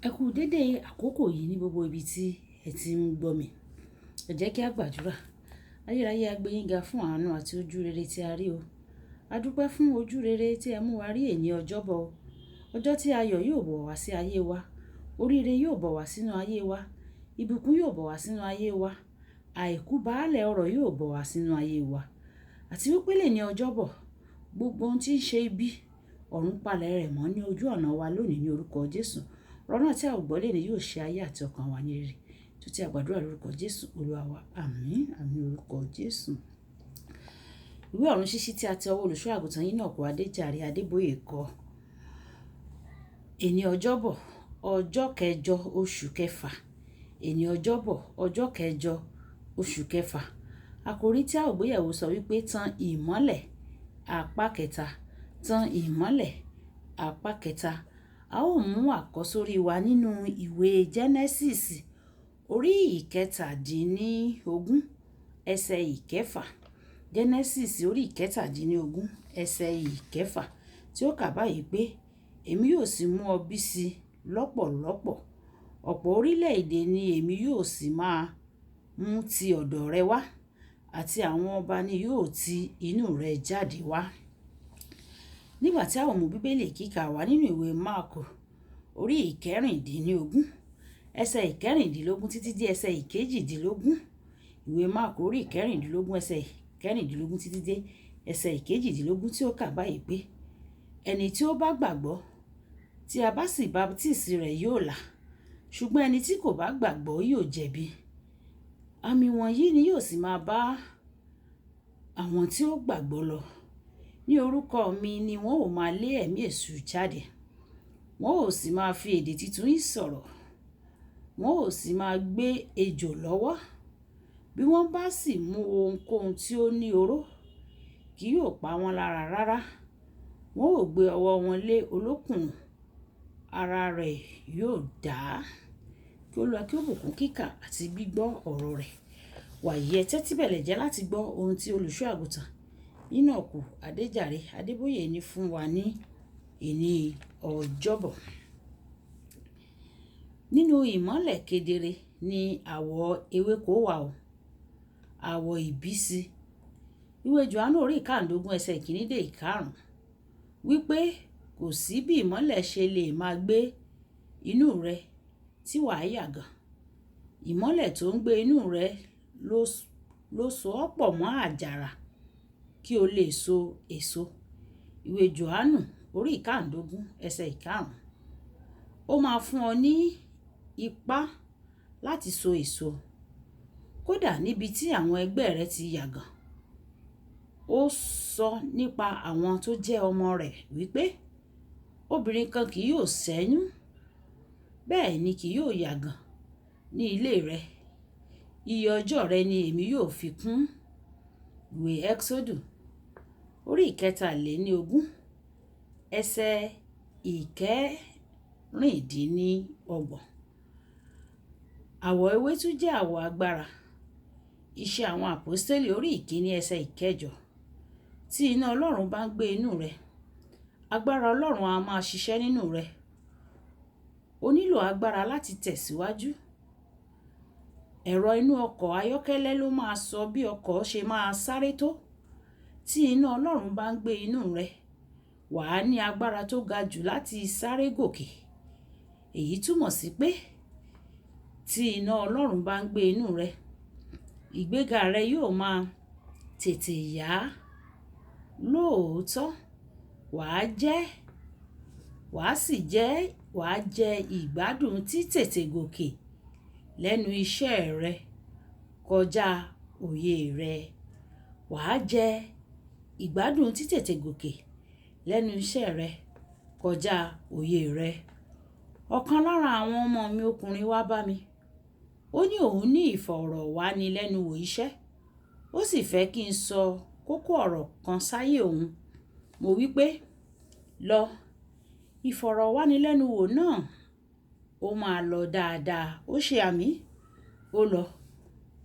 Ẹ kú dédé àkókò yìí ní gbogbo ibi tí ẹ ti ń gbọ́ mi. Ẹ jẹ́ kí a gbàdúrà. Ayérayé a gbé yín ga fún àánú àti ojú rere tí a rí o. A dúpẹ́ fún ojú rere tí ẹ mú wa rí èní ọjọ́bọ̀ o. Ọjọ́ tí ayọ̀ yóò bọ̀ wá sí ayé wa. Oríire yóò bọ̀ wá sínú ayé wa. Ìbùkún yóò bọ̀ wá sínú ayé wa. Àìkú baálẹ̀ ọrọ̀ yóò bọ̀ wá sínú ayé wa. Àti wípé lèní ọjọ́bọ̀, gbogbo ohun tí ń ṣe ibi, ọ̀run palẹ̀ rẹ̀ mọ́ ní ojú ọ̀nà wa lónìí ní orúkọ Jésù. Ọ̀rọ̀ náà tí a ò gbọ́ lèní yóò ṣe ayé àti ọkàn wa ní rere. Tó tí a gbàdúrà lórúkọ Jésù Olúwa wa. Àmín, àmín orúkọ Jésù. Ìwé ọ̀run ṣíṣí tí a tẹ ọwọ́ olùṣọ́ àgùntàn Enoch Adeboye kọ. Èní ọjọ́bọ̀, ọjọ́ kẹjọ oṣù kẹfà. Èní ọjọ́bọ̀, ọjọ́ kẹjọ oṣù kẹfà. Àkòrí tí a ò gbéyẹ̀wò sọ wípé tan ìmọ́lẹ̀ apá kẹta. Tan ìmọ́lẹ̀ apá kẹta. A ó mú àkọ́sórí wa nínú ìwé Genesis orí ìkẹtàdínlógún ẹsẹ̀ ìkẹfà. Genesis orí ìkẹtàdínlógún ẹsẹ̀ ìkẹfà tí ó kà báyìí pé èmi yóò sì mú ọ bí sí lọ́pọ̀lọ́pọ̀. Ọ̀pọ̀ orílẹ̀-èdè ni èmi yóò sì máa mú ti ọ̀dọ̀ rẹ wá, àti àwọn ọba ni yóò ti inú rẹ jáde wá. Nígbà tí a ó mú Bíbélì kíkà wá nínú ìwé Máàkù orí ìkẹrìndínlógún ẹsẹ̀ ìkẹrìndínlógún títí dé ẹsẹ̀ ìkejìdínlógún. Ìwé Máàkù orí ìkẹrìndínlógún ẹsẹ̀ ìkẹrìndínlógún títí dé ẹsẹ̀ ìkejìdínlógún tí ó kà báyìí pé ẹni tí ó bá gbàgbọ́ tí a bá sì baptisi rẹ̀ yóò là, ṣùgbọ́n ẹni tí kò bá gbàgbọ́ yóò jẹ̀bi. Àmì wọ̀nyí ni yóò sì máa bá àwọn tí ó gbàgbọ́ lọ. Ní orúkọ mi ni wọ́n ò máa lé ẹ̀mí èṣù jáde. Wọ́n ò sì máa fi èdè tuntun yìí sọ̀rọ̀. Wọ́n ò sì máa gbé ejò lọ́wọ́. Bí wọ́n bá sì mú ohunkóhun tí ó ní oró, kì yóò pa wọ́n lára rárá. Wọ́n ò gbé ọwọ́ wọn lé olókùn, ara rẹ̀ yóò dá. Kí Olúwa kí ó bùkún kíkà àti gbígbọ́ ọ̀rọ̀ rẹ̀. Wàyí ẹ tẹ́tí bẹ̀lẹ̀ jẹ́ láti gbọ́ ohun tí olùṣọ́ àgùntàn Enoch Adeboye ní fún wa ní èní ọjọ́bọ̀. Nínú ìmọ́lẹ̀ kedere ni àwọ̀ ewéko wà o, àwọ̀ ìbísí. Ìwé Jòhánù orí ìkàndógún ẹsẹ̀ ìkíní dé ìkarùn wípé kò sí bí ìmọ́lẹ̀ ṣe lè máa gbé inú rẹ tí wàá yàgàn. Ìmọ́lẹ̀ tó ń gbé inú rẹ ló so ọ́ pọ̀ mọ́ àjàrà kí o lè so èso. Ìwé Jòhánù orí ìkàndógún ẹsẹ̀ ìkarùn. Ó máa fún ọ ní ipá láti so èso. Kódà níbi tí àwọn ẹgbẹ́ rẹ ti yàgàn. Ó sọ nípa àwọn tó jẹ́ ọmọ rẹ̀ wípé obìnrin kan kì yóò ṣẹ́yún, bẹ́ẹ̀ ni kì yóò yàgàn ní ilé rẹ. Iye ọjọ́ rẹ ni èmi yóò fi kún. Ìwé Ẹ́kísódù orí ìkẹtàlélógún ẹsẹ̀ ìkẹrìndínlọ́gbọ̀n. Àwọ̀ ewé tún jẹ́ àwọ̀ agbára. Iṣẹ́ àwọn àpọ́stélì orí ìkíní ẹsẹ̀ ìkẹjọ. Tí iná Ọlọ́run bá ń gbé inú rẹ, agbára Ọlọ́run á máa ṣiṣẹ́ nínú rẹ. O nílò agbára láti tẹ̀síwájú. Ẹ̀rọ inú ọkọ̀ ayọ́kẹ́lẹ́ ló máa sọ bí ọkọ̀ ṣe máa sáré tó. Tí iná Ọlọ́run bá ń gbé inú rẹ, wà á ní agbára tó ga jù láti sáré gòkè. Èyí túmọ̀ sí pé tí iná Ọlọ́run bá ń gbé inú rẹ, ìgbéga rẹ yóò máa tètè yá. Lóòótọ́, wà á jẹ ìgbádùn títètè gòkè lẹ́nu iṣẹ́ rẹ kọjá òye rẹ. Wà á jẹ ìgbádùn títètè gòkè lẹ́nu iṣẹ́ rẹ kọjá òye rẹ. Ọ̀kan lára àwọn ọmọ mi ọkùnrin wá bá mi. Ó ní òun ní ìfọ̀rọ̀wánilẹ́nuwò iṣẹ́. Ó sì fẹ́ kí n sọ kókó ọ̀rọ̀ kan sáyé òun. Mo wí pé lọ. Ìfọ̀rọ̀wánilẹ́nuwò náà ó máa lọ dáadáa. Ó ṣe àmì. Ó lọ.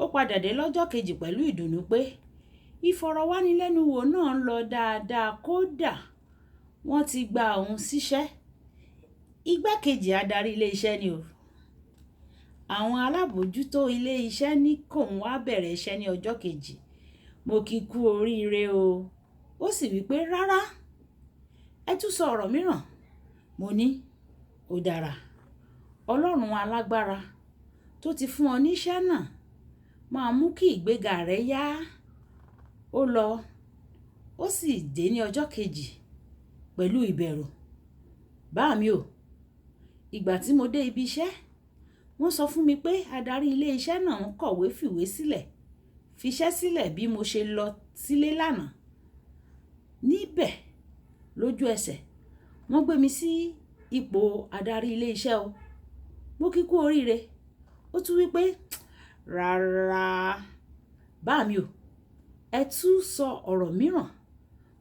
Ó padà dé lọ́jọ́ kejì pẹ̀lú ìdùnnú pé ìfọ̀rọ̀wánilẹ́nuwò náà ń lọ dáadáa, kódà wọ́n ti gba òun síṣẹ́. igbákejì adarí ilé iṣẹ́ ni o. Àwọn alábòójútó ilé iṣẹ́ ní kóun wá bẹ̀rẹ̀ iṣẹ́ ní ọjọ́ kejì. Mo kí i kú oríire o. Ó sì wí pé rárá, ẹ tún sọ ọ̀rọ̀ mìíràn. Mo ní ó dára. Ọlọ́run alágbára tó ti fún ọ níṣẹ́ náà máa mú kí ìgbéga rẹ yá. Ó lọ, ó sì dé ní ọjọ́ kejì pẹ̀lú ìbẹ̀rù. Báàmi o, ìgbà tí mo dé ibi iṣẹ́, wọ́n sọ fún mi pé adarí ilé iṣẹ́ náà ń kọ̀wé fìwé sílẹ̀, fiṣẹ́ sílẹ̀ bí mo ṣe lọ sílé lánàá. Níbẹ̀ lójú ẹsẹ̀, wọ́n gbé mi sí ipò adarí ilé iṣẹ́ o. Mo kí i kú oríire. Ó tún wí pé rárá. Báàmi o, ẹ tún sọ ọ̀rọ̀ mìíràn.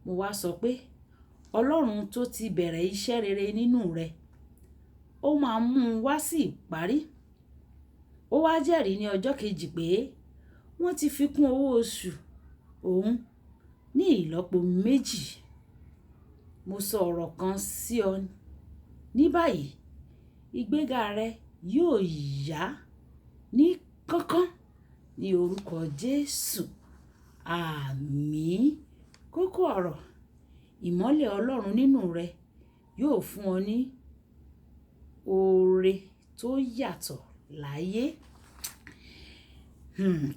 Mo wá sọ pé Ọlọ́run tó ti bẹ̀rẹ̀ iṣẹ́ rere nínú rẹ, ó máa mú un wá sí ìparí. Ó wá jẹ́rìí ní ọjọ́ kejì pé wọ́n ti fi kún owó oṣù òun ní ìlọ́po 2. Mo sọ ọ̀rọ̀ kan sí ọ. Ní báyìí, ìgbéga rẹ yóò yá ní kánkán ní orúkọ Jésù. Àmín. Kókó ọ̀rọ̀: ìmọ́lẹ̀ Ọlọ́run nínú rẹ yóò fún ọ ní oore tó yàtọ̀ láyé.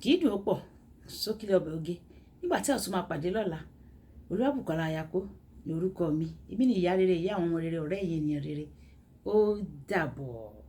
Kì í dùn ó pọ̀ sókè ọbẹ̀ oge. Nígbà tí a tún máa pàdé lọ́la, Olúwabùkọ́lá Ayako ní orúkọ mi. Èmi ni ìyá rere, ìyá àwọn ọmọ rere, ọ̀rẹ́ ẹ̀yin ènìyàn rere. Ó dàbọ̀.